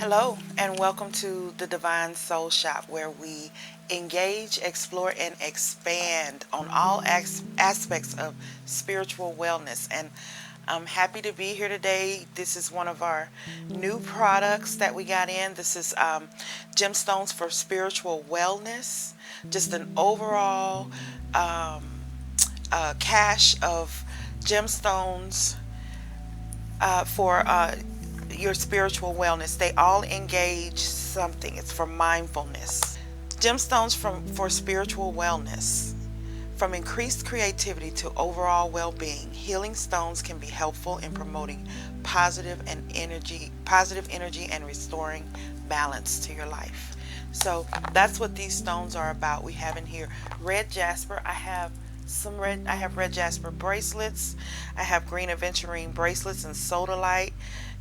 Hello, and welcome to the Divine Soul Shop, where we engage, explore, and expand on all aspects of spiritual wellness. And I'm happy to be here today. This is one of our new products that we got in. This is Gemstones for Spiritual Wellness, just an overall cache of gemstones for your spiritual wellness. They all engage something. It's for mindfulness. Gemstones for spiritual wellness. From increased creativity to overall well-being, healing stones can be helpful in promoting positive energy and restoring balance to your life. So that's what these stones are about. We have in here red jasper. I have red jasper bracelets. I have green aventurine bracelets and sodalite,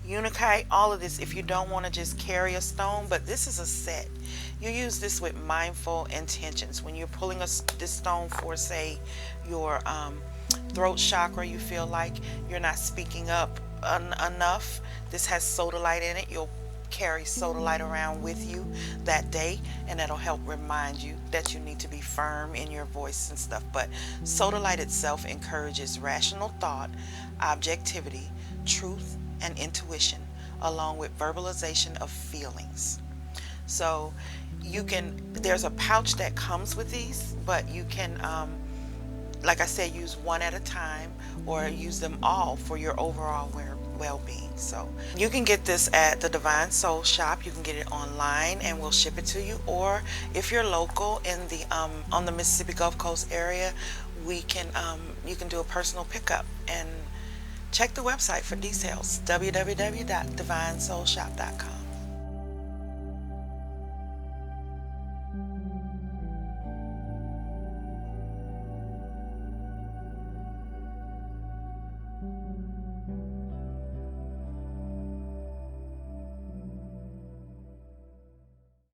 unakite, all of this if you don't want to just carry a stone, but this is a set. You use this with mindful intentions. When you're pulling this stone for, say, your throat chakra, you feel like you're not speaking up enough. This has sodalite in it. You'll carry sodalite around with you that day, and that'll help remind you that you need to be firm in your voice and stuff. But sodalite itself encourages rational thought, objectivity, truth, and intuition, along with verbalization of feelings. So there's a pouch that comes with these, but you can, like I said, use one at a time or use them all for your overall well-being. So you can get this at the Divine Soul Shop. You can get it online and we'll ship it to you. Or if you're local in the on the Mississippi Gulf Coast area, you can do a personal pickup. And check the website for details, www.divinesoulshop.com.